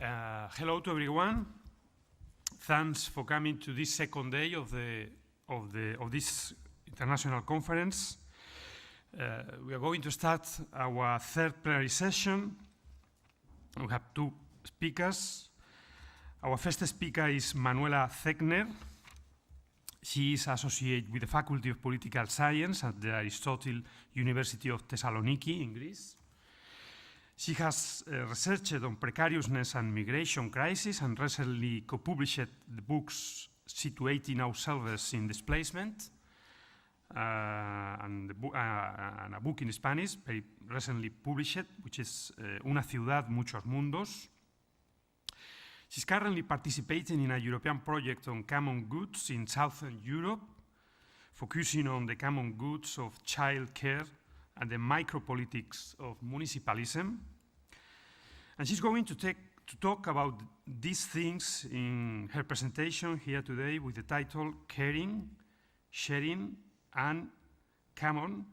Hello to everyone. Thanks for coming to this second day of this international conference. We are going to start our third plenary session. We have two speakers. Our first speaker is Manuela Feckner. She is associate with the Faculty of Political Science at the Aristotle University of Thessaloniki in Greece. She has researched on precariousness and migration crisis and recently co-published the books Situating Ourselves in Displacement and a book in Spanish, very recently published, which is Una ciudad, muchos mundos. She's currently participating in a European project on common goods in Southern Europe, focusing on the common goods of child care and the micropolitics of municipalism. And she's going to talk about these things in her presentation here today with the title Caring, Sharing, and Common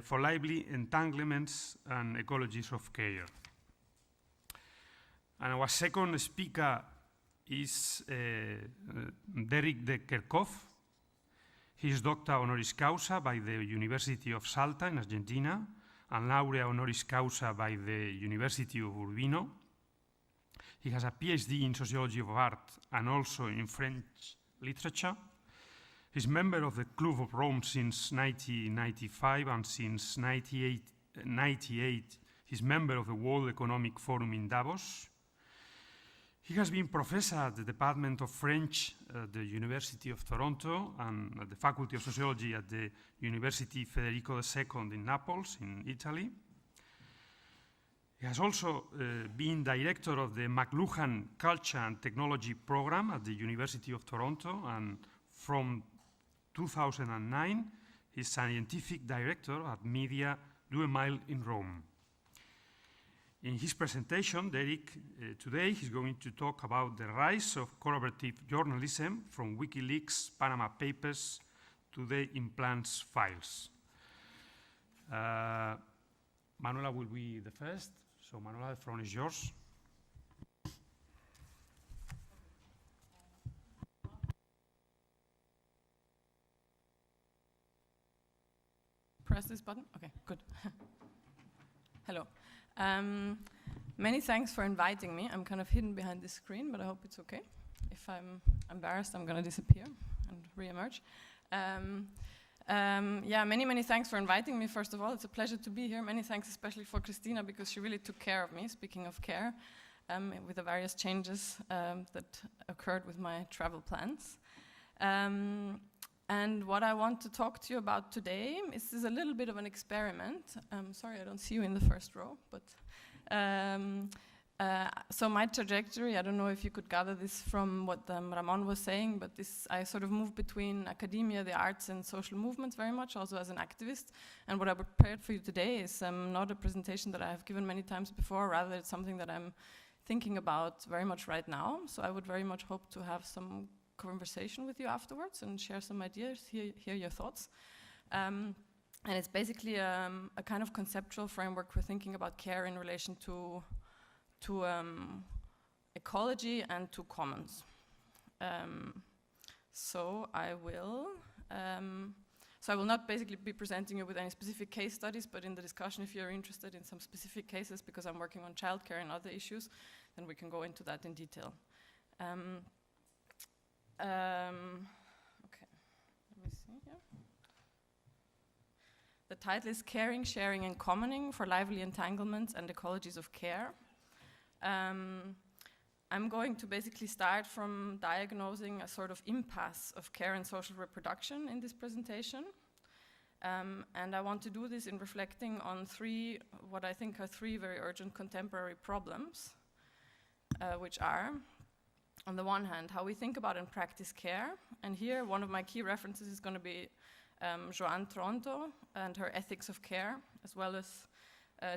for Lively Entanglements and Ecologies of Care. And our second speaker is Derek de Kerkhof. He is Doctor Honoris Causa by the University of Salta in Argentina and Laurea Honoris Causa by the University of Urbino. He has a PhD in Sociology of Art and also in French literature. He's member of the Club of Rome since 1995 and since 1998 he's member of the World Economic Forum in Davos. He has been professor at the Department of French at the University of Toronto and at the Faculty of Sociology at the University Federico II in Naples, in Italy. He has also been director of the McLuhan Culture and Technology Program at the University of Toronto, and from 2009, he's scientific director at Media 2 Mile in Rome. In his presentation, Derek, today he's going to talk about the rise of collaborative journalism from WikiLeaks, Panama Papers, to the implants files. Manuela will be the first. So Manuela, the floor is yours. Press this button? Okay, good. Hello. Many thanks for inviting me. I'm kind of hidden behind this screen, but I hope it's okay. If I'm embarrassed, I'm going to disappear and re-emerge. Yeah, many thanks for inviting me, first of all. It's a pleasure to be here. Many thanks especially for Christina, because she really took care of me, speaking of care, with the various changes that occurred with my travel plans. And what I want to talk to you about today is a little bit of an experiment. Sorry, I don't see you in the first row, but so my trajectory, I don't know if you could gather this from what Ramon was saying, but I sort of moved between academia, the arts, and social movements very much, also as an activist. And what I prepared for you today is not a presentation that I have given many times before, rather it's something that I'm thinking about very much right now. So I would very much hope to have some conversation with you afterwards and share some ideas, hear your thoughts. And it's basically a kind of conceptual framework for thinking about care in relation to ecology and to commons. So I will not basically be presenting you with any specific case studies, but in the discussion, if you're interested in some specific cases, because I'm working on childcare and other issues, then we can go into that in detail. Okay, let me see here. The title is Caring, Sharing, and Commoning for Lively Entanglements and Ecologies of Care. I'm going to basically start from diagnosing a sort of impasse of care and social reproduction in this presentation. And I want to do this in reflecting on what I think are three very urgent contemporary problems, which are, on the one hand, how we think about and practice care. And here, one of my key references is going to be Joanne Tronto and her ethics of care, as well as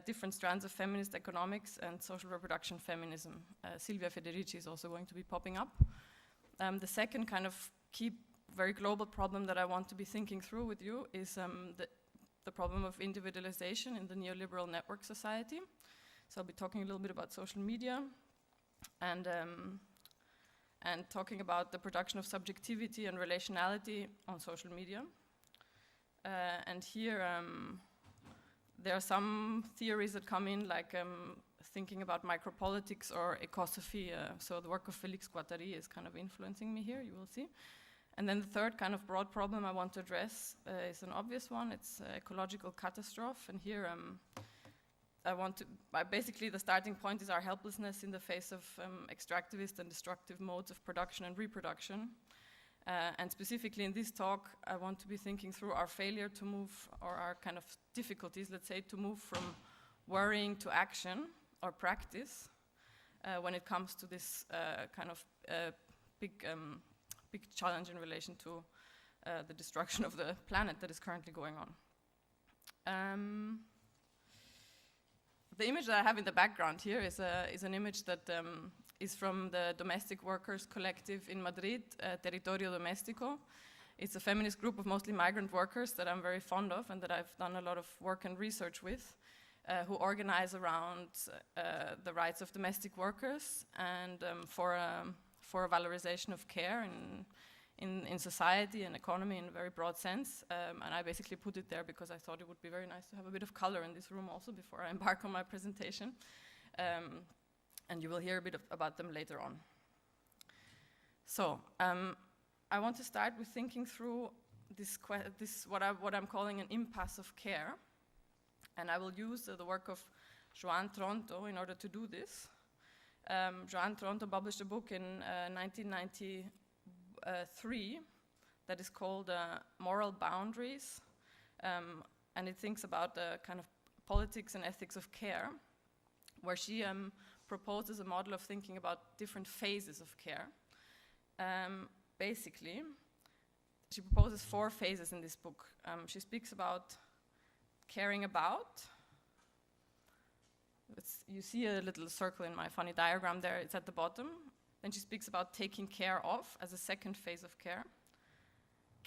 different strands of feminist economics and social reproduction feminism. Silvia Federici is also going to be popping up. The second kind of key, very global problem that I want to be thinking through with you is the problem of individualization in the neoliberal network society. So I'll be talking a little bit about social media, and talking about the production of subjectivity and relationality on social media. And here there are some theories that come in, like thinking about micropolitics or ecosophy. So the work of Félix Guattari is kind of influencing me here, you will see. And then the third kind of broad problem I want to address is an obvious one. It's ecological catastrophe. And here basically the starting point is our helplessness in the face of extractivist and destructive modes of production and reproduction. And specifically in this talk, I want to be thinking through our failure to move, or our kind of difficulties, let's say, to move from worrying to action or practice when it comes to this kind of big challenge in relation to the destruction of the planet that is currently going on. The image that I have in the background here is an image that is from the domestic workers collective in Madrid, Territorio Doméstico. It's a feminist group of mostly migrant workers that I'm very fond of and that I've done a lot of work and research with, who organize around the rights of domestic workers and for a valorization of care in society and economy in a very broad sense. And I basically put it there because I thought it would be very nice to have a bit of color in this room also before I embark on my presentation. And you will hear a bit about them later on. So I want to start with thinking through this what I'm calling an impasse of care. And I will use the work of Joan Tronto in order to do this. Joan Tronto published a book in 1993 that is called Moral Boundaries, and it thinks about the kind of politics and ethics of care, where she proposes a model of thinking about different phases of care. Basically, she proposes 4 phases in this book. She speaks about caring about. You see a little circle in my funny diagram there, it's at the bottom. Then she speaks about taking care of as a second phase of care,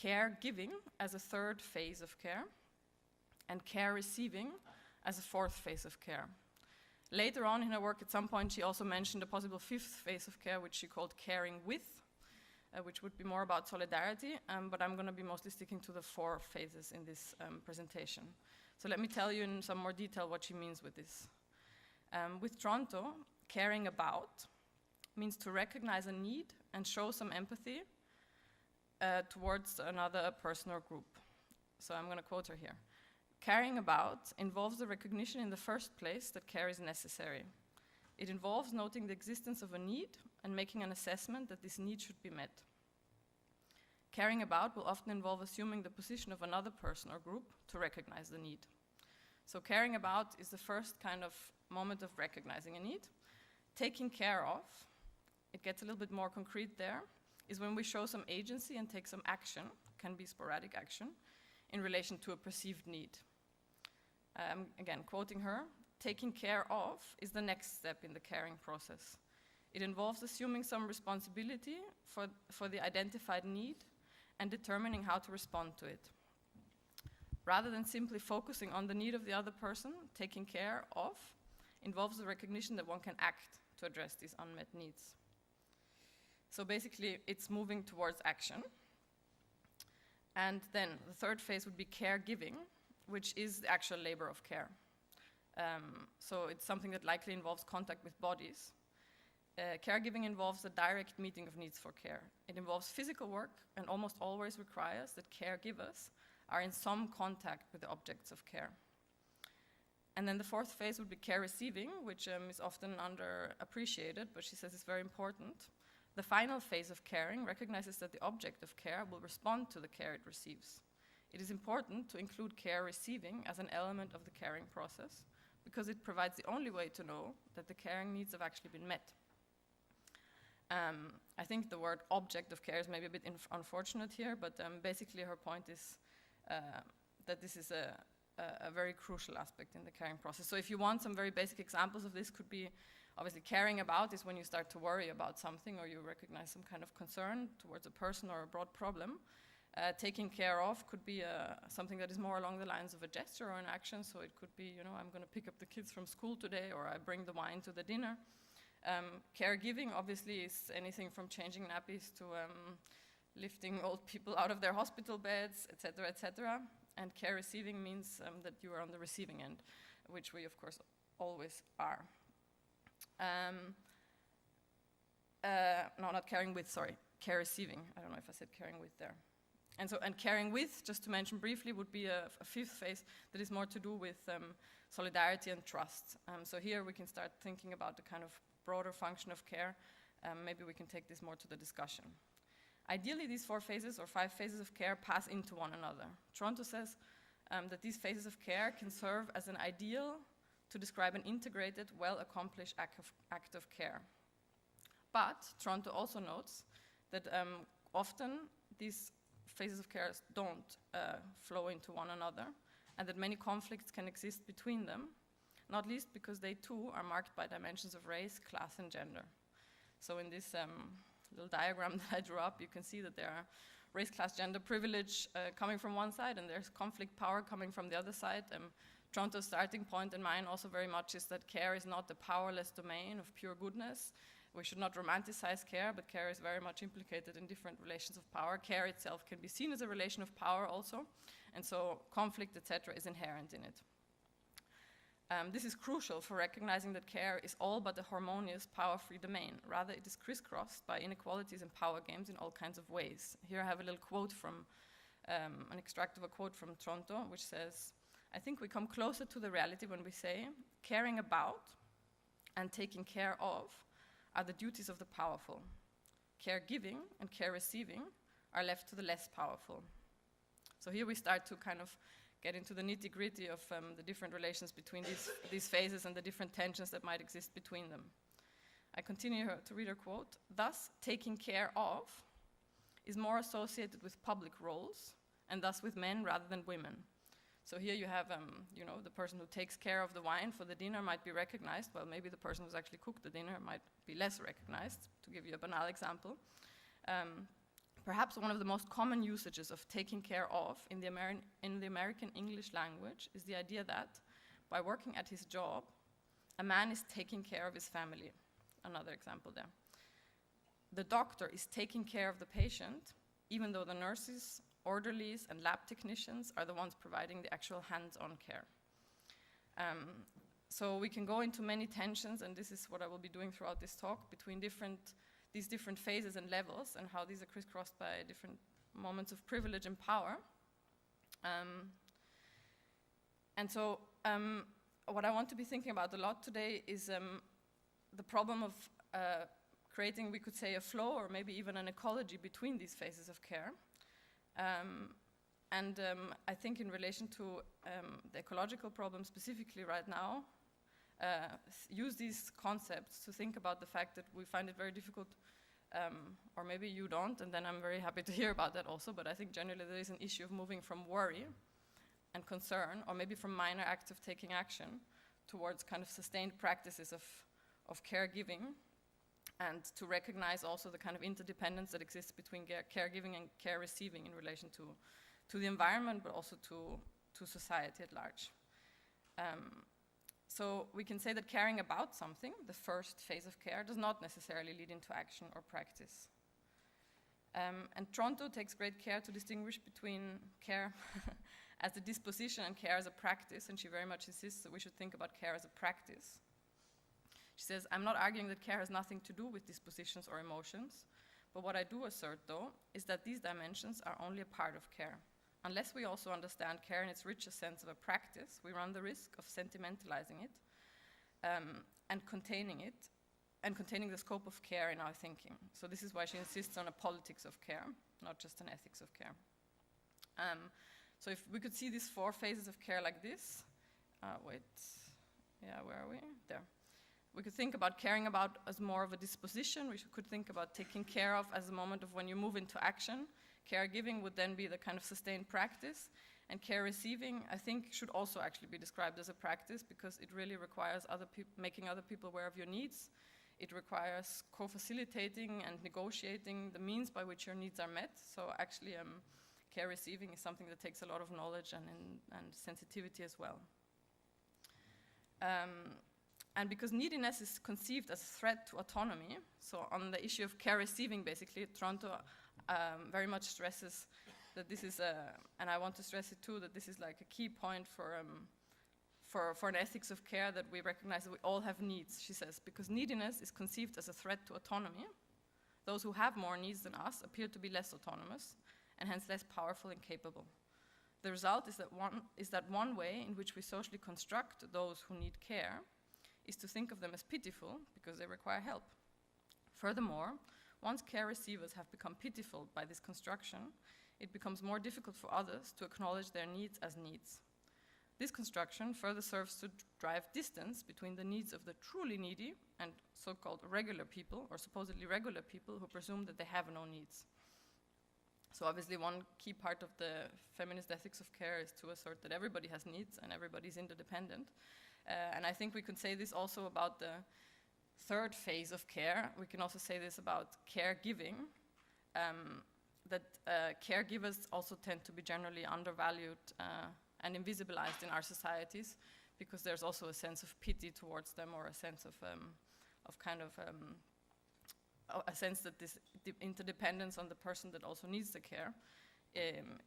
caregiving as a third phase of care, and care receiving as a fourth phase of care. Later on in her work, at some point, she also mentioned a possible 5th phase of care, which she called caring with, which would be more about solidarity, but I'm going to be mostly sticking to the 4 phases in this presentation. So let me tell you in some more detail what she means with this. With Tronto, caring about means to recognize a need and show some empathy towards another person or group. So I'm going to quote her here. Caring about involves the recognition in the first place that care is necessary. It involves noting the existence of a need and making an assessment that this need should be met. Caring about will often involve assuming the position of another person or group to recognize the need. So caring about is the first kind of moment of recognizing a need. Taking care of, it gets a little bit more concrete there, is when we show some agency and take some action, can be sporadic action, in relation to a perceived need. Again, quoting her, taking care of is the next step in the caring process. It involves assuming some responsibility for the identified need and determining how to respond to it. Rather than simply focusing on the need of the other person, taking care of involves the recognition that one can act to address these unmet needs. So basically, it's moving towards action. And then the third phase would be caregiving, which is the actual labor of care. So it's something that likely involves contact with bodies. Caregiving involves the direct meeting of needs for care. It involves physical work and almost always requires that caregivers are in some contact with the objects of care. And then the fourth phase would be care receiving, which is often underappreciated, but she says it's very important. The final phase of caring recognizes that the object of care will respond to the care it receives. It is important to include care receiving as an element of the caring process because it provides the only way to know that the caring needs have actually been met. I think the word object of care is maybe a bit unfortunate here, but basically her point is that this is a very crucial aspect in the caring process. So if you want some very basic examples of this, could be obviously caring about is when you start to worry about something or you recognize some kind of concern towards a person or a broad problem. Taking care of could be something that is more along the lines of a gesture or an action. So it could be, I'm going to pick up the kids from school today, or I bring the wine to the dinner. Caregiving obviously is anything from changing nappies to lifting old people out of their hospital beds, etc., etc. And care receiving means that you are on the receiving end, which we, of course, always are. No, not caring with, sorry, care receiving. I don't know if I said caring with there. And caring with, just to mention briefly, would be a fifth phase that is more to do with solidarity and trust. So here we can start thinking about the kind of broader function of care. Maybe we can take this more to the discussion. Ideally, these 4 phases or 5 phases of care pass into one another. Toronto says that these phases of care can serve as an ideal to describe an integrated, well-accomplished act of care. But Toronto also notes that often these phases of care don't flow into one another, and that many conflicts can exist between them, not least because they too are marked by dimensions of race, class, and gender. So in this little diagram that I drew up, you can see that there are race, class, gender, privilege coming from one side, and there's conflict power coming from the other side. Toronto's starting point, and mine also very much, is that care is not the powerless domain of pure goodness. We should not romanticize care, but care is very much implicated in different relations of power. Care itself can be seen as a relation of power also, and so conflict, etc., is inherent in it. This is crucial for recognizing that care is all but a harmonious, power-free domain. Rather, it is crisscrossed by inequalities and power games in all kinds of ways. Here I have a little quote from, an extract of a quote from Toronto, which says, "I think we come closer to the reality when we say, caring about and taking care of are the duties of the powerful. Caregiving and care receiving are left to the less powerful." So here we start to kind of get into the nitty-gritty of the different relations between these phases and the different tensions that might exist between them. I continue to read her quote. "Thus, taking care of is more associated with public roles, and thus with men rather than women." So here you have, the person who takes care of the wine for the dinner might be recognized, while maybe the person who's actually cooked the dinner might be less recognized, to give you a banal example. Perhaps one of the most common usages of taking care of in the American English language is the idea that, by working at his job, a man is taking care of his family. Another example there. The doctor is taking care of the patient, even though the nurses, orderlies, and lab technicians are the ones providing the actual hands-on care. So we can go into many tensions, and this is what I will be doing throughout this talk, between these different phases and levels, and how these are crisscrossed by different moments of privilege and power. And so what I want to be thinking about a lot today is the problem of creating, we could say, a flow or maybe even an ecology between these phases of care. I think in relation to the ecological problem specifically right now, use these concepts to think about the fact that we find it very difficult, or maybe you don't, and then I'm very happy to hear about that also, but I think generally there is an issue of moving from worry and concern, or maybe from minor acts of taking action, towards kind of sustained practices of caregiving, and to recognize also the kind of interdependence that exists between caregiving and care receiving in relation to the environment, but also to society at large. So we can say that caring about something, the first phase of care, does not necessarily lead into action or practice. And Toronto takes great care to distinguish between care as a disposition and care as a practice, and she very much insists that we should think about care as a practice. She says, "I'm not arguing that care has nothing to do with dispositions or emotions, but what I do assert, though, is that these dimensions are only a part of care. Unless we also understand care in its richest sense of a practice, we run the risk of sentimentalizing it and containing the scope of care in our thinking." So this is why she insists on a politics of care, not just an ethics of care. So if we could see these 4 phases of care like this, where are we? There. We could think about caring about as more of a disposition. We could think about taking care of as a moment of when you move into action. Caregiving would then be the kind of sustained practice. And care receiving, I think, should also actually be described as a practice, because it really requires making other people aware of your needs. It requires co-facilitating and negotiating the means by which your needs are met. So actually, care receiving is something that takes a lot of knowledge and sensitivity as well. And because neediness is conceived as a threat to autonomy, so on the issue of care receiving, basically, Toronto very much stresses that this is and I want to stress it too, that this is like a key point for an ethics of care, that we recognize that we all have needs, she says, because neediness is conceived as a threat to autonomy. Those who have more needs than us appear to be less autonomous and hence less powerful and capable. The result is that one way in which we socially construct those who need care is to think of them as pitiful because they require help. Furthermore, once care receivers have become pitiful by this construction, it becomes more difficult for others to acknowledge their needs as needs. This construction further serves to drive distance between the needs of the truly needy and so-called regular people, or supposedly regular people, who presume that they have no needs. So obviously one key part of the feminist ethics of care is to assert that everybody has needs and everybody's interdependent. And I think we could say this also about the third phase of care. We can also say this about caregiving, that caregivers also tend to be generally undervalued and invisibilized in our societies, because there's also a sense of pity towards them, or a sense of a sense that this interdependence on the person that also needs the care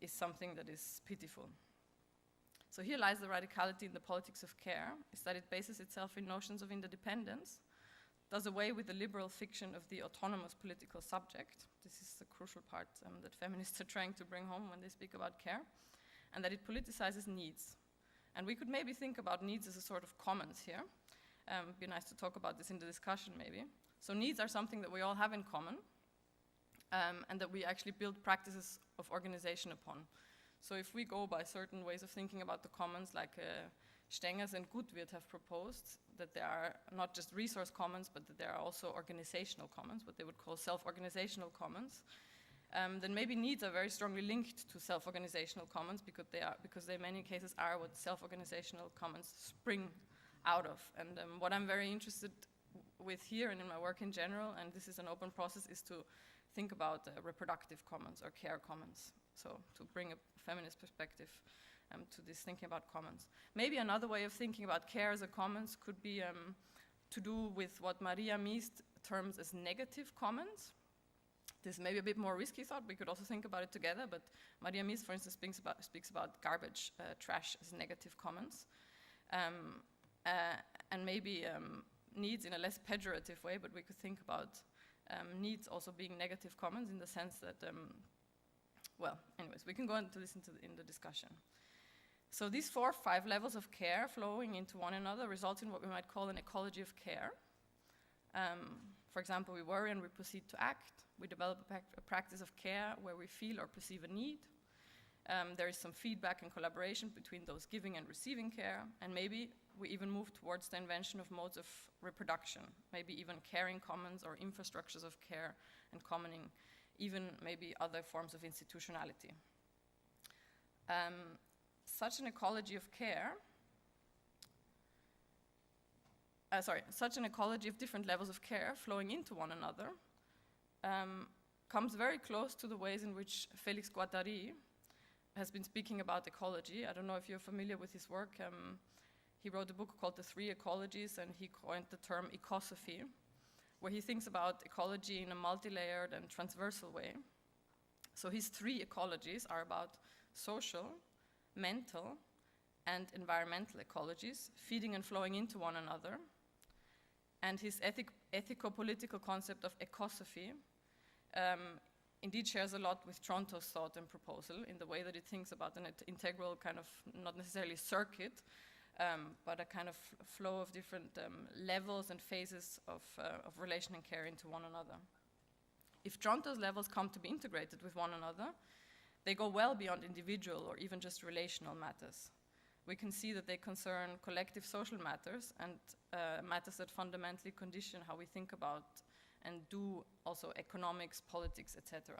is something that is pitiful. So here lies the radicality in the politics of care, is that it bases itself in notions of interdependence, does away with the liberal fiction of the autonomous political subject. This is the crucial part that feminists are trying to bring home when they speak about care, and that it politicizes needs. And we could maybe think about needs as a sort of commons here. It'd be nice to talk about this in the discussion maybe. So needs are something that we all have in common, and that we actually build practices of organization upon. So if we go by certain ways of thinking about the commons, like Stengers and Gutwirt have proposed, that there are not just resource commons, but that there are also organizational commons, what they would call self-organizational commons, then maybe needs are very strongly linked to self-organizational commons, because they in many cases are what self-organizational commons spring out of. And what I'm very interested with here and in my work in general, and this is an open process, is to think about reproductive commons or care commons. So to bring a feminist perspective to this thinking about commons. Maybe another way of thinking about care as a commons could be to do with what Maria Meest terms as negative commons. This may be a bit more risky thought. We could also think about it together, but Maria Meest, for instance, speaks about garbage, trash as negative commons. And maybe needs in a less pejorative way, but we could think about needs also being negative commons, in the sense that, well, anyways, we can go into this in the discussion. So these 4 or 5 levels of care flowing into one another result in what we might call an ecology of care. For example, we worry and we proceed to act. We develop a practice of care where we feel or perceive a need. There is some feedback and collaboration between those giving and receiving care, and maybe we even move towards the invention of modes of reproduction, maybe even caring commons or infrastructures of care and commoning, even maybe other forms of institutionality. Such an ecology of care, such an ecology of different levels of care flowing into one another comes very close to the ways in which Félix Guattari has been speaking about ecology. I don't know if you're familiar with his work. He wrote a book called The 3 Ecologies, and he coined the term ecosophy, where he thinks about ecology in a multi-layered and transversal way. So his 3 ecologies are about social, mental, and environmental ecologies, feeding and flowing into one another. And his ethico-political concept of ecosophy indeed shares a lot with Toronto's thought and proposal, in the way that it thinks about an integral kind of, not necessarily circuit, but a kind of flow of different levels and phases of relation and care into one another. If Toronto's levels come to be integrated with one another, they go well beyond individual or even just relational matters. We can see that they concern collective social matters and matters that fundamentally condition how we think about and do also economics, politics, etc.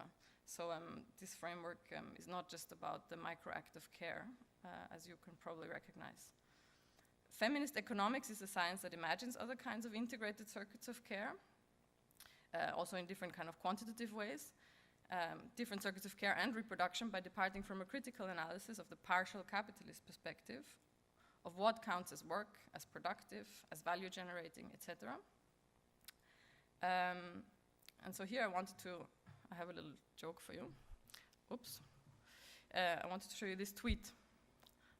So this framework is not just about the micro-act of care, as you can probably recognize. Feminist economics is a science that imagines other kinds of integrated circuits of care, also in different kind of quantitative ways, different circuits of care and reproduction, by departing from a critical analysis of the partial capitalist perspective of what counts as work, as productive, as value generating, etc. And so here I have a little joke for you. Oops. I wanted to show you this tweet.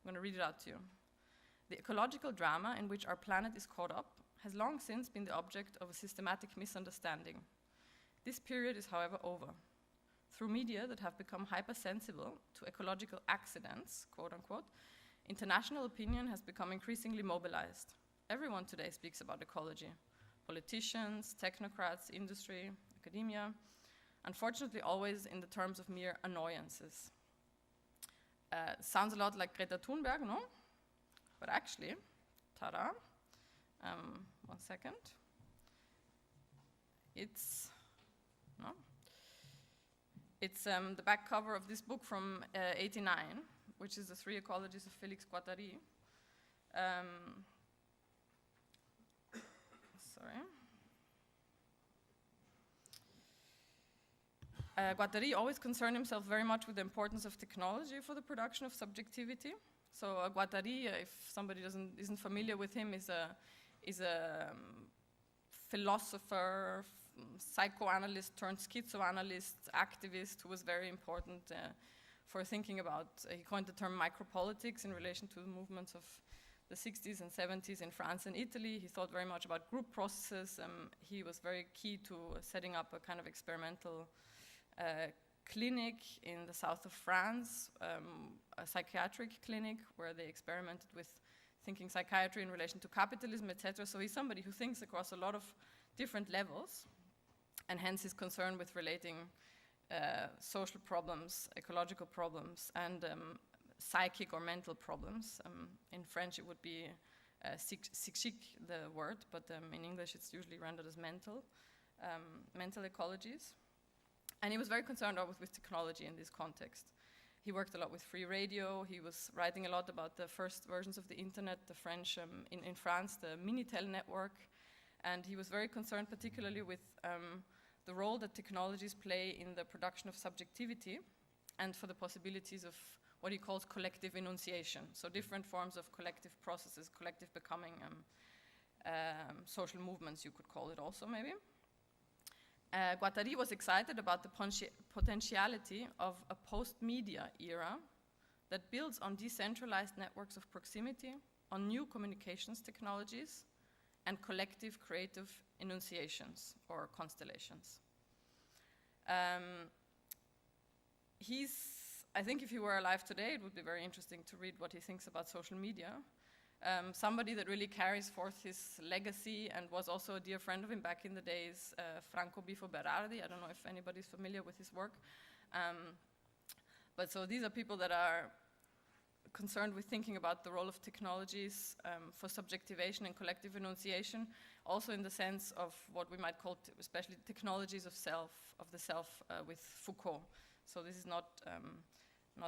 I'm going to read it out to you. The ecological drama in which our planet is caught up has long since been the object of a systematic misunderstanding. This period is, however, over. Through media that have become hypersensible to ecological accidents, quote unquote, international opinion has become increasingly mobilized. Everyone today speaks about ecology. Politicians, technocrats, industry, academia, unfortunately always in the terms of mere annoyances. Sounds a lot like Greta Thunberg, no? But actually, ta-da, 1 second. It's the back cover of this book from '89, which is The Three Ecologies of Félix Guattari. Guattari always concerned himself very much with the importance of technology for the production of subjectivity. So Guattari, if somebody isn't familiar with him, is a philosopher, psychoanalyst turned schizoanalyst, activist who was very important for thinking about, he coined the term micropolitics in relation to the movements of the 60s and 70s in France and Italy. He thought very much about group processes. He was very key to setting up a kind of experimental clinic in the south of France, a psychiatric clinic where they experimented with thinking psychiatry in relation to capitalism, etc. So he's somebody who thinks across a lot of different levels, and hence his concern with relating social problems, ecological problems, and psychic or mental problems. In French it would be psychique, the word, but in English it's usually rendered as mental ecologies. And he was very concerned with technology in this context. He worked a lot with free radio. He was writing a lot about the first versions of the internet, the French, in France, the Minitel network. And he was very concerned particularly with the role that technologies play in the production of subjectivity and for the possibilities of what he calls collective enunciation. So different forms of collective processes, collective becoming, social movements, you could call it also maybe. Guattari was excited about the potentiality of a post-media era that builds on decentralized networks of proximity, on new communications technologies, and collective creative enunciations or constellations. I think if he were alive today, it would be very interesting to read what he thinks about social media. Somebody that really carries forth his legacy and was also a dear friend of him back in the days, Franco Bifo Berardi. I don't know if anybody's familiar with his work. But so these are people that are concerned with thinking about the role of technologies for subjectivation and collective enunciation, also in the sense of what we might call especially technologies of the self with Foucault. So this is not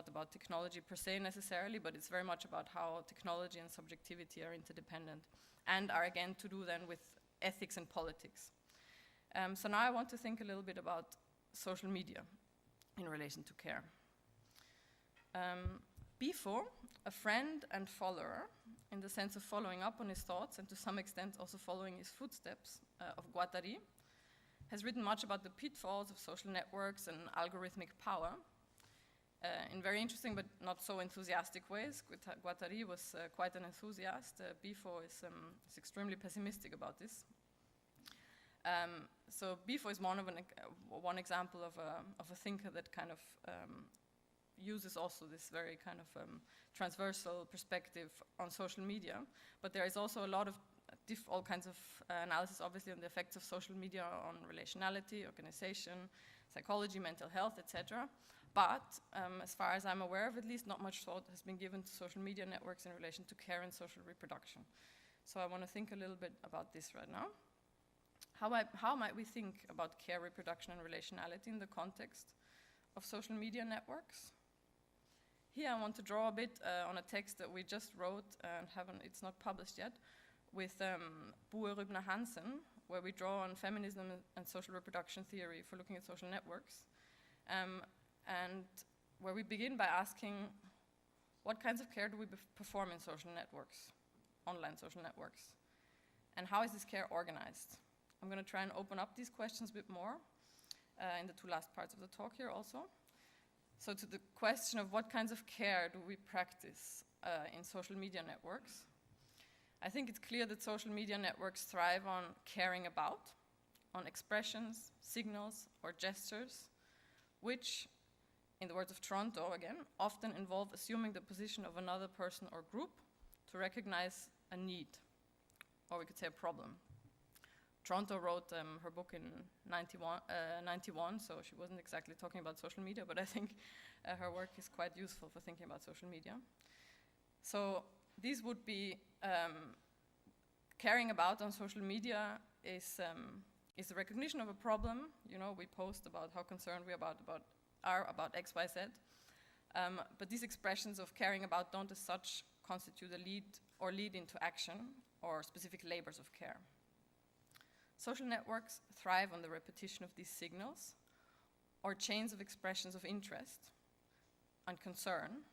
about technology per se necessarily, but it's very much about how technology and subjectivity are interdependent and are again to do then with ethics and politics. So now I want to think a little bit about social media in relation to care. Bifo, a friend and follower, in the sense of following up on his thoughts and to some extent also following his footsteps of Guattari, has written much about the pitfalls of social networks and algorithmic power in very interesting but not so enthusiastic ways. Guattari was quite an enthusiast. Bifo is extremely pessimistic about this. So Bifo is one example of a thinker that kind of uses also this very kind of transversal perspective on social media. But there is also a lot of all kinds of analysis, obviously, on the effects of social media on relationality, organization, psychology, mental health, etc. But as far as I'm aware of, at least, not much thought has been given to social media networks in relation to care and social reproduction. So I want to think a little bit about this right now. How might we think about care, reproduction, and relationality in the context of social media networks? Here I want to draw a bit on a text that we just wrote and it's not published yet, with Boer Rubner Hansen, where we draw on feminism and social reproduction theory for looking at social networks, and where we begin by asking what kinds of care do we perform in social networks, online social networks? And how is this care organized? I'm going to try and open up these questions a bit more in the two last parts of the talk here also. So to the question of what kinds of care do we practice in social media networks, I think it's clear that social media networks thrive on caring about, on expressions, signals, or gestures, which, in the words of Toronto again, often involve assuming the position of another person or group to recognize a need, or we could say a problem. Toronto wrote her book in 91, so she wasn't exactly talking about social media, but I think her work is quite useful for thinking about social media. So these would be caring about on social media is the recognition of a problem. You know, we post about how concerned we are about X, Y, Z. But these expressions of caring about don't as such constitute a lead into action or specific labors of care. Social networks thrive on the repetition of these signals or chains of expressions of interest and concern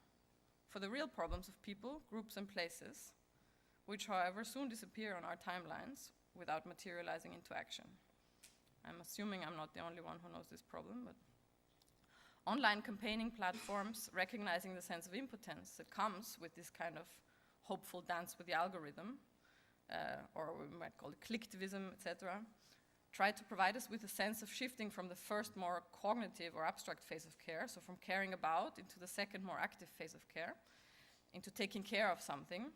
for the real problems of people, groups, and places, which, however, soon disappear on our timelines without materializing into action. I'm assuming I'm not the only one who knows this problem, but online campaigning platforms recognizing the sense of impotence that comes with this kind of hopeful dance with the algorithm, or we might call it clicktivism, etc., try to provide us with a sense of shifting from the first more cognitive or abstract phase of care, so from caring about into the second more active phase of care, into taking care of something,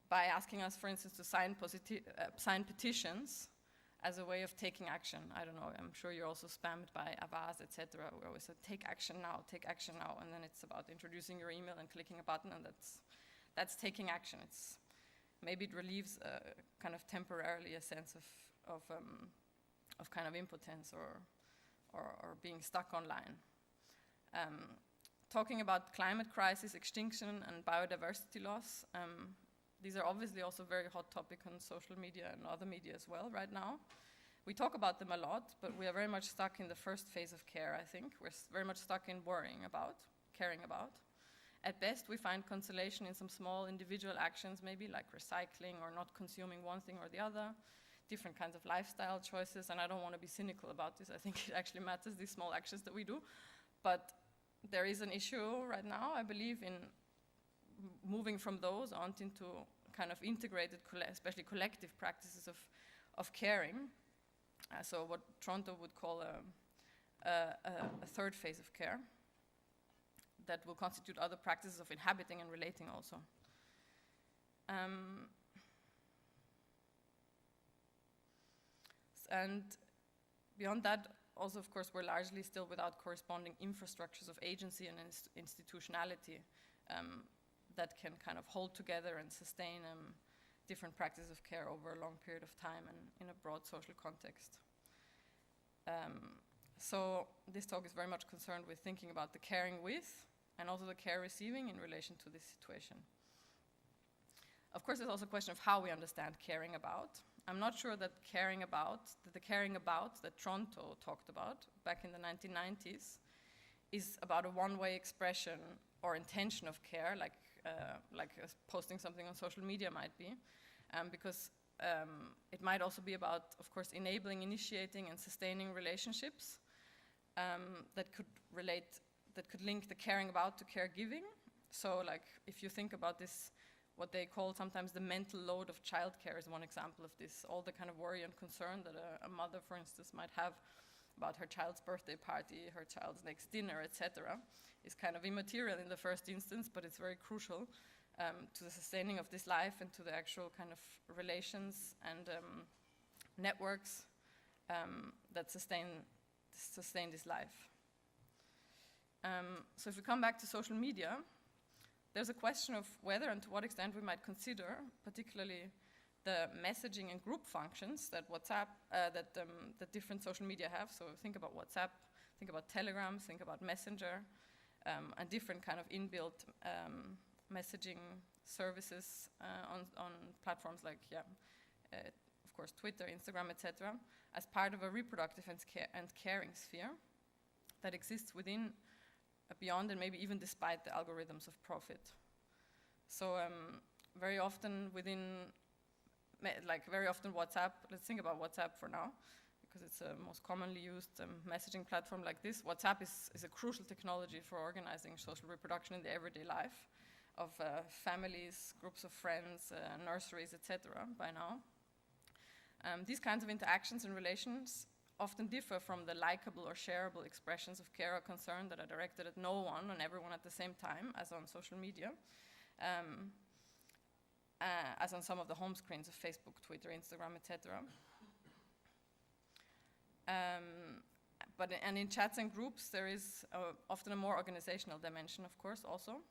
by asking us, for instance, to sign petitions as a way of taking action. I don't know, I'm sure you're also spammed by Avaz, etc. We always say, take action now, and then it's about introducing your email and clicking a button, and that's taking action. Maybe it relieves kind of temporarily a sense of kind of impotence or being stuck online. Talking about climate crisis, extinction, and biodiversity loss, these are obviously also very hot topic on social media and other media as well right now. We talk about them a lot, but we are very much stuck in the first phase of care, I think. We're very much stuck in worrying about, caring about. At best, we find consolation in some small individual actions, maybe like recycling or not consuming one thing or the other, different kinds of lifestyle choices, and I don't want to be cynical about this. I think it actually matters, these small actions that we do. But there is an issue right now, I believe, in moving from those on into kind of integrated, especially collective practices of caring. So what Toronto would call a third phase of care that will constitute other practices of inhabiting and relating also. And beyond that, also, of course, we're largely still without corresponding infrastructures of agency and institutionality that can kind of hold together and sustain different practices of care over a long period of time and in a broad social context. So this talk is very much concerned with thinking about the caring with and also the care receiving in relation to this situation. Of course, there's also a question of how we understand caring about. I'm not sure that the caring about that Toronto talked about back in the 1990s is about a one-way expression or intention of care, like posting something on social media might be, because it might also be about, of course, enabling, initiating, and sustaining relationships that could link the caring about to caregiving. So, like, if you think about this, what they call sometimes the mental load of childcare is one example of this. All the kind of worry and concern that a mother, for instance, might have about her child's birthday party, her child's next dinner, etc., is kind of immaterial in the first instance, but it's very crucial to the sustaining of this life and to the actual kind of relations and networks that sustain this life. So if we come back to social media, there's a question of whether and to what extent we might consider, particularly the messaging and group functions that that different social media have. So think about WhatsApp, think about Telegram, think about Messenger, and different kind of inbuilt messaging services on platforms like, of course, Twitter, Instagram, etc., as part of a reproductive and caring sphere that exists within, beyond, and maybe even despite the algorithms of profit So very often very often WhatsApp, let's think about WhatsApp for now, because it's a most commonly used messaging platform like this. WhatsApp is a crucial technology for organizing social reproduction in the everyday life of families, groups of friends, nurseries, etc. by now. These kinds of interactions and relations often differ from the likable or shareable expressions of care or concern that are directed at no one and everyone at the same time, as on social media, as on some of the home screens of Facebook, Twitter, Instagram, etc. And in chats and groups, there is often a more organizational dimension, of course, also,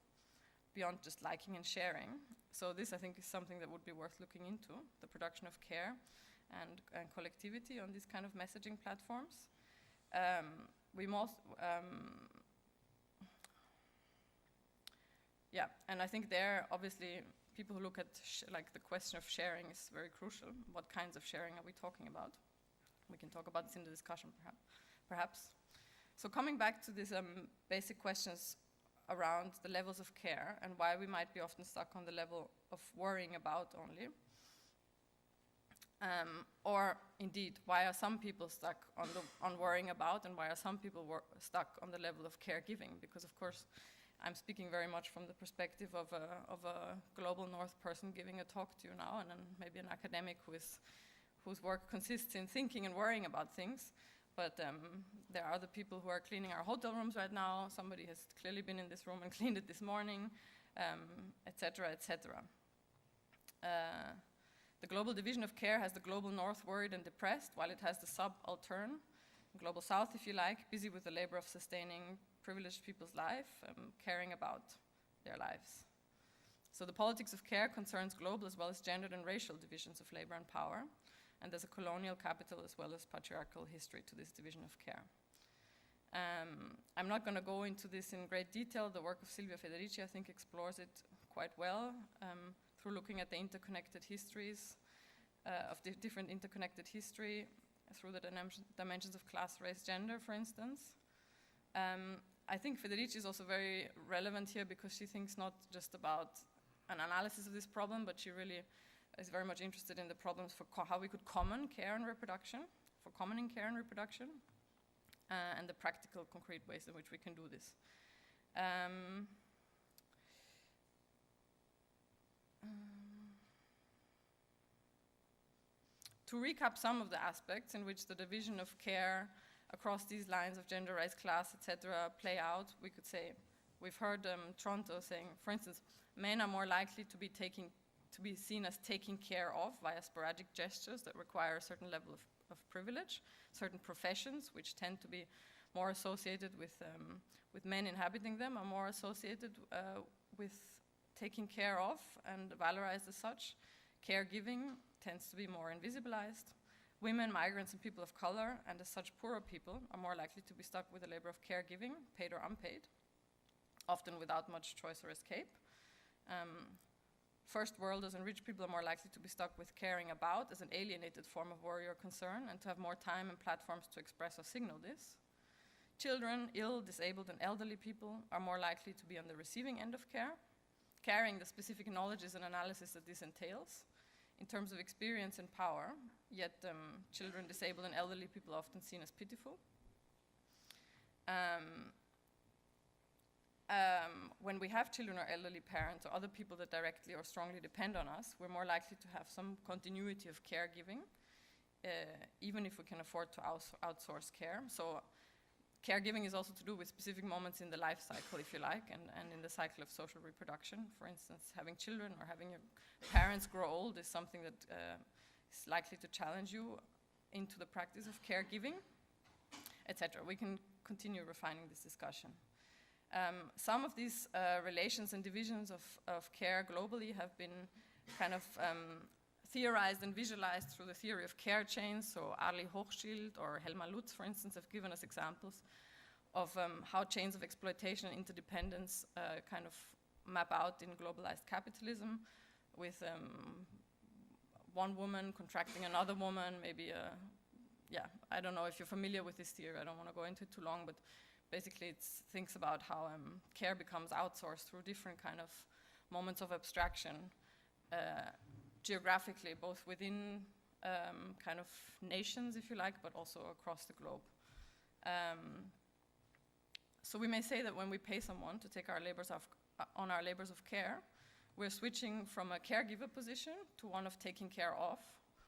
beyond just liking and sharing. So this, I think, is something that would be worth looking into, the production of care and collectivity on these kind of messaging platforms. And I think there, obviously, people who look at the question of sharing is very crucial. What kinds of sharing are we talking about? We can talk about this in the discussion, perhaps. So coming back to these basic questions around the levels of care and why we might be often stuck on the level of worrying about only. Or indeed, why are some people stuck on worrying about, and why are some people stuck on the level of caregiving? Because of course, I'm speaking very much from the perspective of a global North person giving a talk to you now, and then maybe an academic whose work consists in thinking and worrying about things. But there are other people who are cleaning our hotel rooms right now. Somebody has clearly been in this room and cleaned it this morning, etc., etc. The global division of care has the global North worried and depressed, while it has the subaltern, global South, if you like, busy with the labor of sustaining privileged people's life, caring about their lives. So the politics of care concerns global as well as gendered and racial divisions of labor and power, and there's a colonial capital as well as patriarchal history to this division of care. I'm not going to go into this in great detail. The work of Silvia Federici, I think, explores it quite well through looking at the interconnected histories of the different interconnected history through the dimensions of class, race, gender, for instance. I think Federici is also very relevant here because she thinks not just about an analysis of this problem, but she really is very much interested in the problems for how we could common care and reproduction, for commoning care and reproduction, and the practical, concrete ways in which we can do this. To recap some of the aspects in which the division of care across these lines of gender, race, class, etc. play out, we could say, we've heard Tronto saying, for instance, men are more likely to be seen as taking care of via sporadic gestures that require a certain level of privilege. Certain professions, which tend to be more associated with men inhabiting them, are more associated with taking care of and valorized as such. Caregiving tends to be more invisibilized. Women, migrants, and people of color, and as such poorer people, are more likely to be stuck with the labor of caregiving, paid or unpaid, often without much choice or escape. First worlders and rich people are more likely to be stuck with caring about as an alienated form of worry or concern, and to have more time and platforms to express or signal this. Children, ill, disabled, and elderly people are more likely to be on the receiving end of care, carrying the specific knowledges and analysis that this entails in terms of experience and power, yet children, disabled, and elderly people are often seen as pitiful. When we have children or elderly parents or other people that directly or strongly depend on us, we're more likely to have some continuity of caregiving, even if we can afford to outsource care. So caregiving is also to do with specific moments in the life cycle, if you like, and in the cycle of social reproduction. For instance, having children or having your parents grow old is something that is likely to challenge you into the practice of caregiving, etc. We can continue refining this discussion. Some of these relations and divisions of care globally have been kind of theorized and visualized through the theory of care chains. So Arli Hochschild or Helma Lutz, for instance, have given us examples of how chains of exploitation and interdependence kind of map out in globalized capitalism, with one woman contracting another woman, maybe, I don't know if you're familiar with this theory, I don't want to go into it too long, but basically it thinks about how care becomes outsourced through different kind of moments of abstraction geographically, both within kind of nations, if you like, but also across the globe. So we may say that when we pay someone to take on our labors of care, we're switching from a caregiver position to one of taking care of,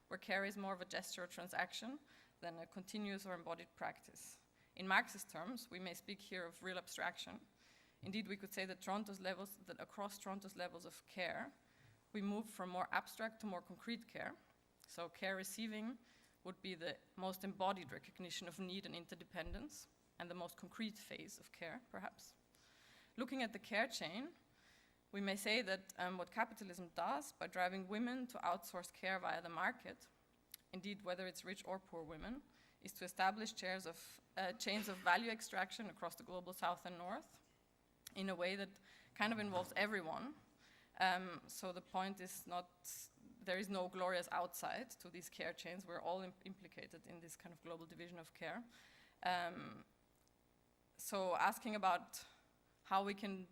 where care is more of a gesture or transaction than a continuous or embodied practice. In Marxist terms, we may speak here of real abstraction. Indeed, we could say that across Toronto's levels of care, we move from more abstract to more concrete care. So care receiving would be the most embodied recognition of need and interdependence, and the most concrete phase of care, perhaps. Looking at the care chain, we may say that what capitalism does by driving women to outsource care via the market, indeed whether it's rich or poor women, is to establish chains of value extraction across the global south and north in a way that kind of involves everyone. So the point is not, there is no glorious outside to these care chains. We're all implicated in this kind of global division of care. So asking about how we can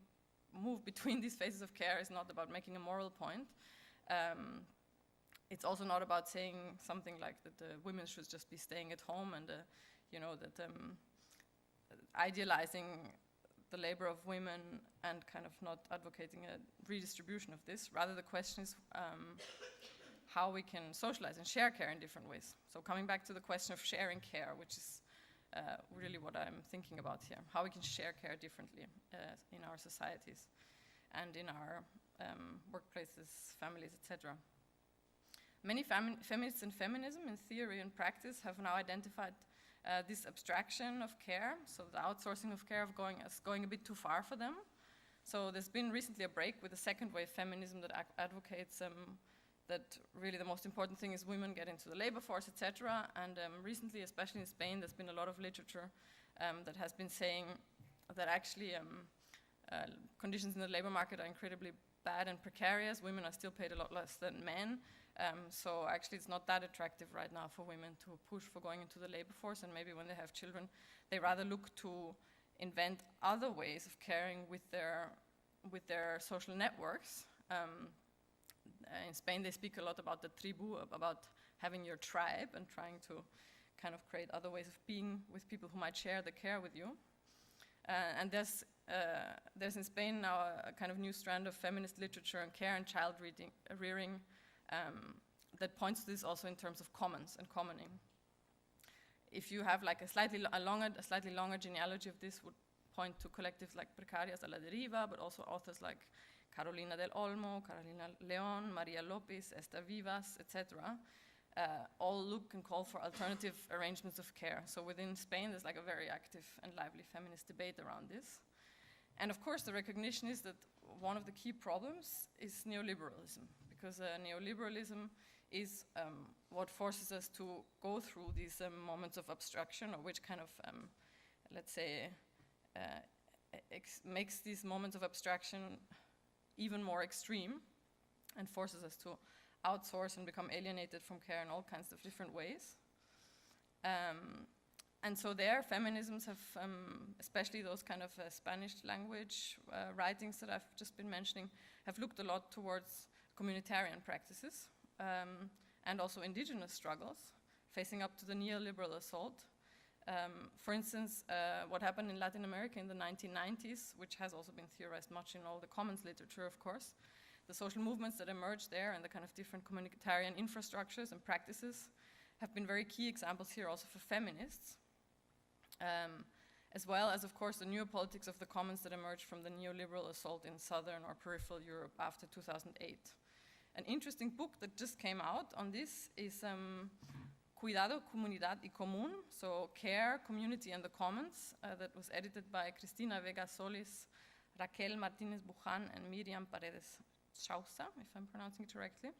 move between these phases of care is not about making a moral point. It's also not about saying something like that the women should just be staying at home and, that idealizing the labor of women and kind of not advocating a redistribution of this. Rather, the question is how we can socialize and share care in different ways. So coming back to the question of sharing care, which is really what I'm thinking about here, how we can share care differently in our societies and in our workplaces, families, etc. Many feminists and feminism in theory and practice have now identified this abstraction of care, so the outsourcing of care as going a bit too far for them. So there's been recently a break with the second wave feminism that advocates that really the most important thing is women get into the labor force, etc. And recently, especially in Spain, there's been a lot of literature that has been saying that actually conditions in the labor market are incredibly bad and precarious. Women are still paid a lot less than men. So actually it's not that attractive right now for women to push for going into the labor force, and maybe when they have children, they rather look to invent other ways of caring with their social networks. In Spain, they speak a lot about the tribu, about having your tribe and trying to kind of create other ways of being with people who might share the care with you. And there's in Spain now a kind of new strand of feminist literature on care and child rearing that points to this also in terms of commons and commoning. If you have like a slightly longer genealogy of this, would point to collectives like Precarias a la Deriva, but also authors like Carolina del Olmo, Carolina León, Maria Lopez, Esther Vivas, etc. All look and call for alternative arrangements of care. So within Spain, there's like a very active and lively feminist debate around this. And of course, the recognition is that one of the key problems is neoliberalism, because neoliberalism is what forces us to go through these moments of abstraction, or which kind of, let's say, makes these moments of abstraction even more extreme and forces us to outsource and become alienated from care in all kinds of different ways. And so there, feminisms have, especially those kind of Spanish language writings that I've just been mentioning, have looked a lot towards communitarian practices and also indigenous struggles, facing up to the neoliberal assault. For instance, what happened in Latin America in the 1990s, which has also been theorized much in all the commons literature, of course, the social movements that emerged there and the kind of different communitarian infrastructures and practices have been very key examples here also for feminists, as well as, of course, the neopolitics of the commons that emerged from the neoliberal assault in southern or peripheral Europe after 2008. An interesting book that just came out on this is Cuidado, Comunidad y Común, so Care, Community and the Commons, that was edited by Cristina Vega Solis, Raquel Martinez Bujan, and Miriam Paredes Schausa, if I'm pronouncing it correctly,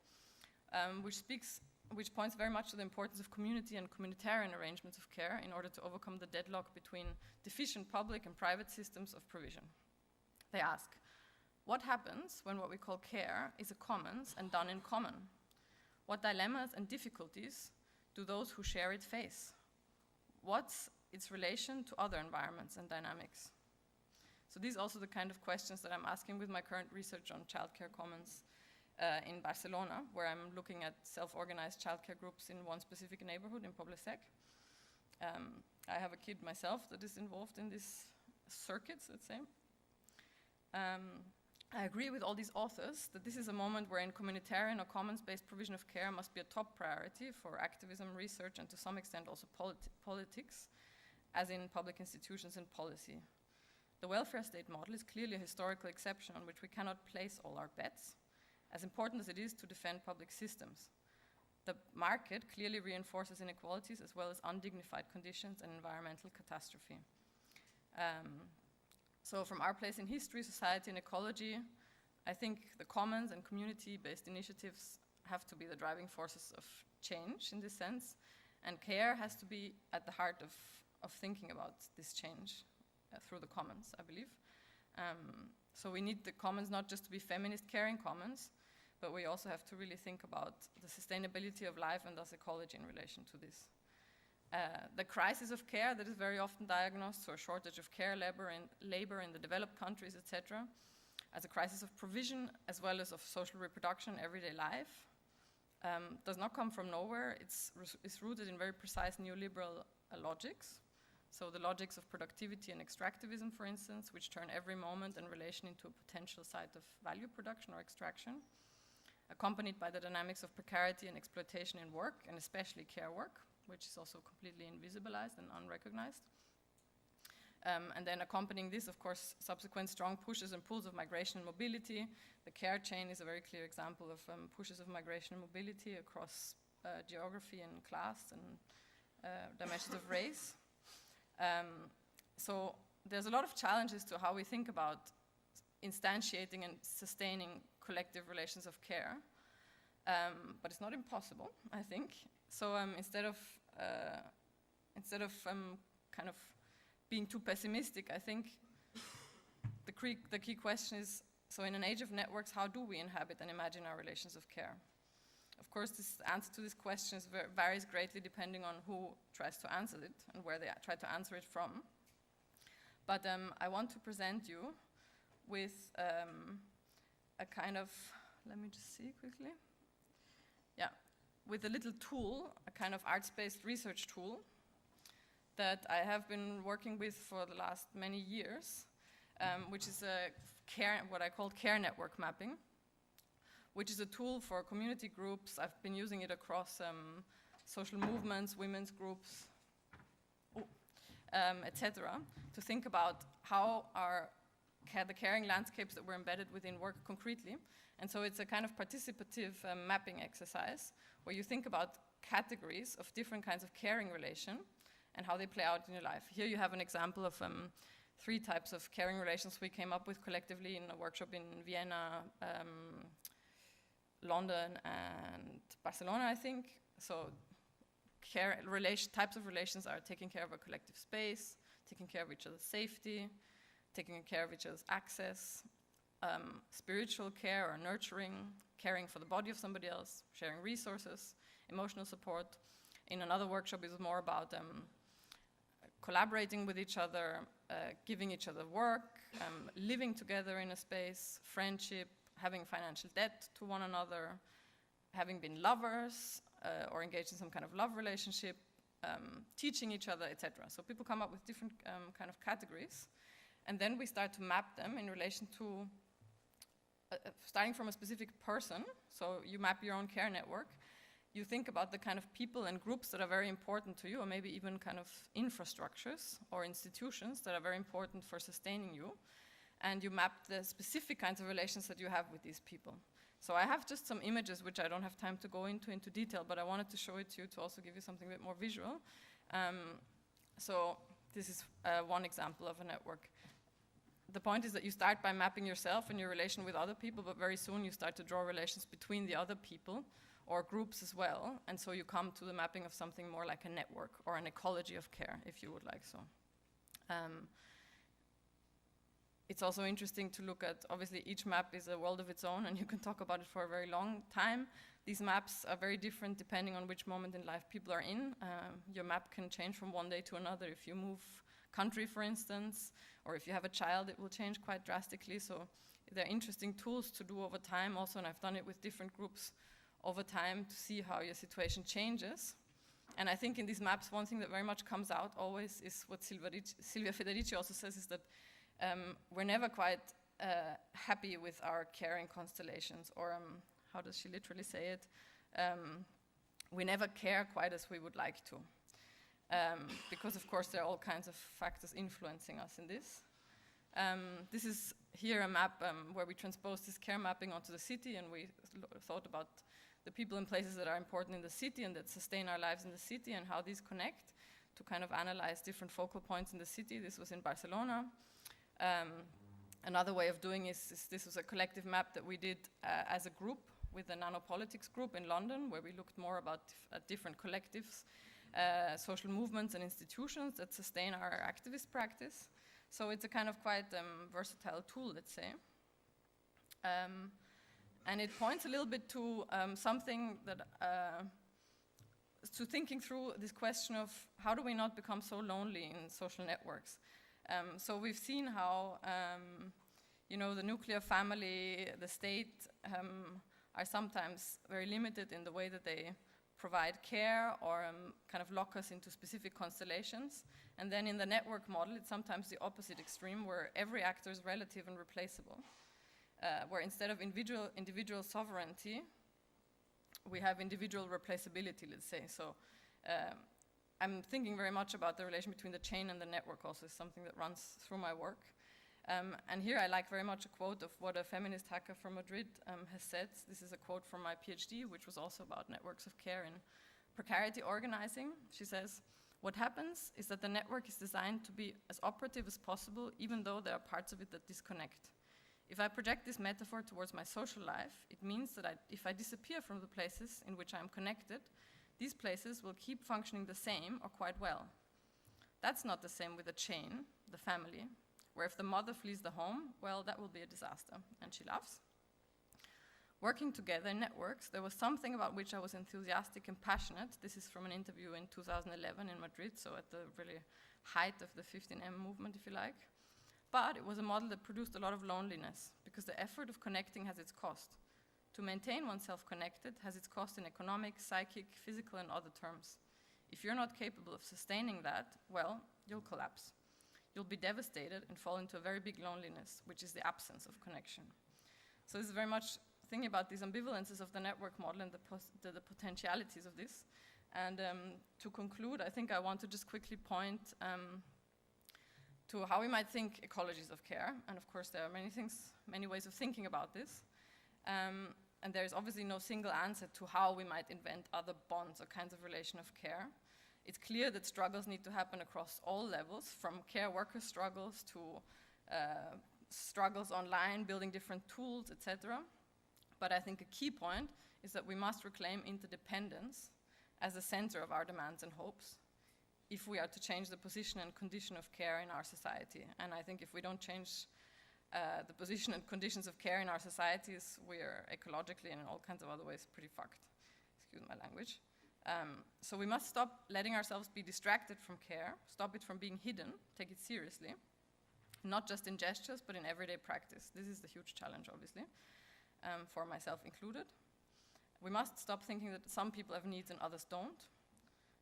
which points very much to the importance of community and communitarian arrangements of care in order to overcome the deadlock between deficient public and private systems of provision. They ask, what happens when what we call care is a commons and done in common? What dilemmas and difficulties do those who share it face? What's its relation to other environments and dynamics? So these are also the kind of questions that I'm asking with my current research on childcare commons in Barcelona, where I'm looking at self-organized childcare groups in one specific neighborhood in Poble Sec. I have a kid myself that is involved in these circuits, let's say. I agree with all these authors that this is a moment wherein communitarian or commons-based provision of care must be a top priority for activism, research, and to some extent also politics, as in public institutions and policy. The welfare state model is clearly a historical exception on which we cannot place all our bets, as important as it is to defend public systems. The market clearly reinforces inequalities as well as undignified conditions and environmental catastrophe. So from our place in history, society, and ecology, I think the commons and community-based initiatives have to be the driving forces of change in this sense, and care has to be at the heart of thinking about this change through the commons, I believe. So we need the commons not just to be feminist caring commons, but we also have to really think about the sustainability of life and thus ecology in relation to this. The crisis of care that is very often diagnosed, so a shortage of care labor in the developed countries, etc., as a crisis of provision as well as of social reproduction in everyday life, does not come from nowhere. It's rooted in very precise neoliberal logics. So the logics of productivity and extractivism, for instance, which turn every moment and relation into a potential site of value production or extraction, accompanied by the dynamics of precarity and exploitation in work, and especially care work, which is also completely invisibilized and unrecognized. And then accompanying this, of course, subsequent strong pushes and pulls of migration and mobility. The care chain is a very clear example of pushes of migration and mobility across geography and class and dimensions of race. So there's a lot of challenges to how we think about instantiating and sustaining collective relations of care, but it's not impossible, I think. So instead of kind of being too pessimistic, I think the key question is, so in an age of networks, how do we inhabit and imagine our relations of care? Of course, this answer to this question varies greatly depending on who tries to answer it and where they try to answer it from. But I want to present you with a kind of, let me just see quickly. Yeah, with a little tool, a kind of arts-based research tool that I have been working with for the last many years, which is what I call care network mapping, which is a tool for community groups. I've been using it across social movements, women's groups, etc., to think about how the caring landscapes that we're embedded within work concretely. And so it's a kind of participative mapping exercise where you think about categories of different kinds of caring relation and how they play out in your life. Here you have an example of 3 types of caring relations we came up with collectively in a workshop in Vienna, London, and Barcelona, I think. So types of relations are taking care of a collective space, taking care of each other's safety, taking care of each other's access, spiritual care or nurturing, caring for the body of somebody else, sharing resources, emotional support. In another workshop, it was more about collaborating with each other, giving each other work, living together in a space, friendship, having financial debt to one another, having been lovers or engaged in some kind of love relationship, teaching each other, etc. So people come up with different kind of categories, and then we start to map them in relation to, starting from a specific person, so you map your own care network, you think about the kind of people and groups that are very important to you, or maybe even kind of infrastructures or institutions that are very important for sustaining you, and you map the specific kinds of relations that you have with these people. So I have just some images which I don't have time to go into detail, but I wanted to show it to you to also give you something a bit more visual. So this is one example of a network. The point is that you start by mapping yourself and your relation with other people, but very soon you start to draw relations between the other people or groups as well, and so you come to the mapping of something more like a network or an ecology of care, if you would like so. It's also interesting to look at, obviously each map is a world of its own and you can talk about it for a very long time. These maps are very different depending on which moment in life people are in. Your map can change from one day to another if you move country, for instance, or if you have a child, it will change quite drastically. So they're interesting tools to do over time also, and I've done it with different groups over time to see how your situation changes. And I think in these maps, one thing that very much comes out always is what Silvia Federici also says, is that we're never quite happy with our caring constellations, or how does she literally say it? We never care quite as we would like to. Because of course there are all kinds of factors influencing us in this. This is here a map where we transpose this care mapping onto the city, and we thought about the people and places that are important in the city and that sustain our lives in the city, and how these connect to kind of analyze different focal points in the city. This was in Barcelona. Another way of doing is this was a collective map that we did as a group with the Nanopolitics group in London, where we looked more about different collectives, social movements and institutions that sustain our activist practice. So it's a kind of quite versatile tool, let's say. And it points a little bit to something that, to thinking through this question of how do we not become so lonely in social networks. So we've seen how, the nuclear family, the state, are sometimes very limited in the way that they provide care or kind of lock us into specific constellations. And then in the network model, it's sometimes the opposite extreme, where every actor is relative and replaceable. Where instead of individual sovereignty, we have individual replaceability, let's say. So I'm thinking very much about the relation between the chain and the network also, is something that runs through my work. And here I like very much a quote of what a feminist hacker from Madrid has said. This is a quote from my PhD, which was also about networks of care in precarity organizing. She says, "What happens is that the network is designed to be as operative as possible, even though there are parts of it that disconnect. If I project this metaphor towards my social life, it means that if I disappear from the places in which I am connected, these places will keep functioning the same or quite well. That's not the same with a chain, the family, where if the mother flees the home, well, that will be a disaster." And she laughs. "Working together in networks, there was something about which I was enthusiastic and passionate." This is from an interview in 2011 in Madrid, so at the really height of the 15M movement, if you like. "But it was a model that produced a lot of loneliness, because the effort of connecting has its cost. To maintain oneself connected has its cost in economic, psychic, physical, and other terms. If you're not capable of sustaining that, well, you'll collapse. You'll be devastated and fall into a very big loneliness, which is the absence of connection." So this is very much thinking about these ambivalences of the network model and the potentialities of this. And to conclude, I think I want to just quickly point to how we might think ecologies of care. And of course, there are many ways of thinking about this. And there is obviously no single answer to how we might invent other bonds or kinds of relation of care. It's clear that struggles need to happen across all levels, from care worker struggles to struggles online, building different tools, etc. But I think a key point is that we must reclaim interdependence as the center of our demands and hopes if we are to change the position and condition of care in our society. And I think if we don't change the position and conditions of care in our societies, we are ecologically and in all kinds of other ways pretty fucked. Excuse my language. So we must stop letting ourselves be distracted from care, stop it from being hidden, take it seriously, not just in gestures, but in everyday practice. This is the huge challenge, obviously, for myself included. We must stop thinking that some people have needs and others don't.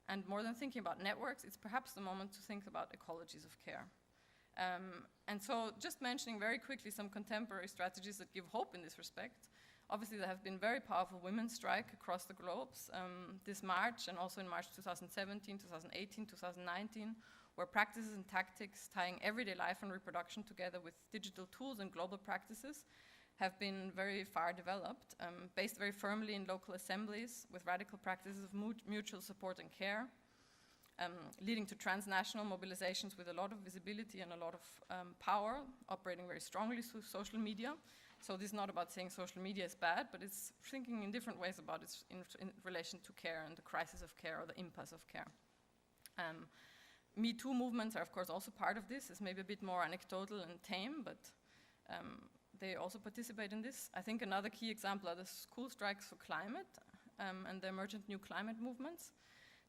And more than thinking about networks, it's perhaps the moment to think about ecologies of care. And so just mentioning very quickly some contemporary strategies that give hope in this respect. Obviously, there have been very powerful women's strike across the globes this March, and also in March 2017, 2018, 2019, where practices and tactics tying everyday life and reproduction together with digital tools and global practices have been very far developed, based very firmly in local assemblies with radical practices of mutual support and care, leading to transnational mobilizations with a lot of visibility and a lot of power, operating very strongly through social media. So this is not about saying social media is bad, but it's thinking in different ways about it in relation to care and the crisis of care or the impasse of care. Me Too movements are, of course, also part of this. It's maybe a bit more anecdotal and tame, but they also participate in this. I think another key example are the school strikes for climate and the emergent new climate movements.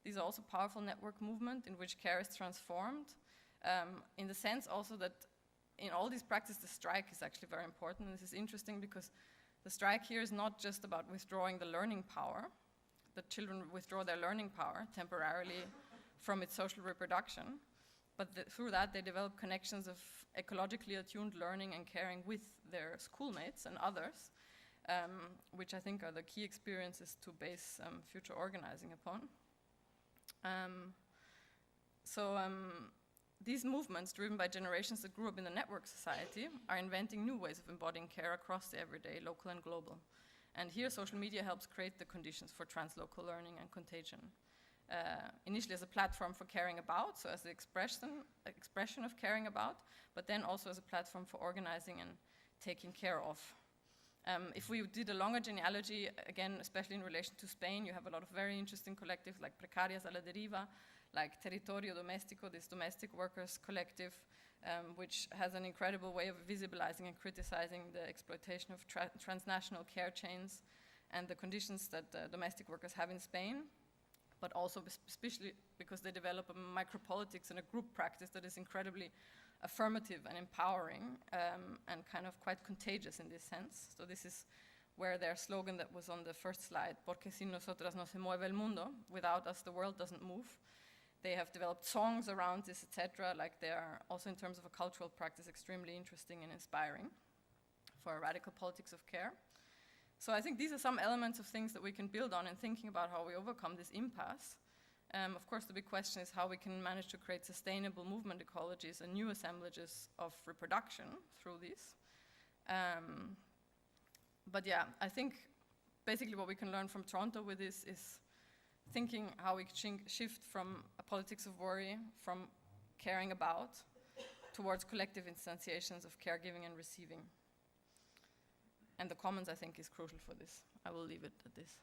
These are also powerful network movements in which care is transformed in the sense also that in all these practices, the strike is actually very important. This is interesting because the strike here is not just about withdrawing the learning power. The children withdraw their learning power temporarily from its social reproduction, but through that they develop connections of ecologically attuned learning and caring with their schoolmates and others, which I think are the key experiences to base future organizing upon. These movements, driven by generations that grew up in the network society, are inventing new ways of embodying care across the everyday, local and global. And here social media helps create the conditions for translocal learning and contagion. Initially as a platform for caring about, so as the expression of caring about, but then also as a platform for organizing and taking care of. If we did a longer genealogy, again, especially in relation to Spain, you have a lot of very interesting collectives like Precarias a la Deriva, like Territorio Doméstico, this domestic workers collective, which has an incredible way of visibilizing and criticizing the exploitation of transnational care chains and the conditions that domestic workers have in Spain, but also especially because they develop a micropolitics and a group practice that is incredibly affirmative and empowering and kind of quite contagious in this sense. So this is where their slogan that was on the first slide, porque sin nosotras no se mueve el mundo, without us the world doesn't move. They have developed songs around this, etc. Like they are also in terms of a cultural practice extremely interesting and inspiring for a radical politics of care. So I think these are some elements of things that we can build on in thinking about how we overcome this impasse. Of course, the big question is how we can manage to create sustainable movement ecologies and new assemblages of reproduction through these. But yeah, I think basically what we can learn from Toronto with this is thinking how we shift from a politics of worry, from caring about, towards collective instantiations of caregiving and receiving. And the commons, I think, is crucial for this. I will leave it at this.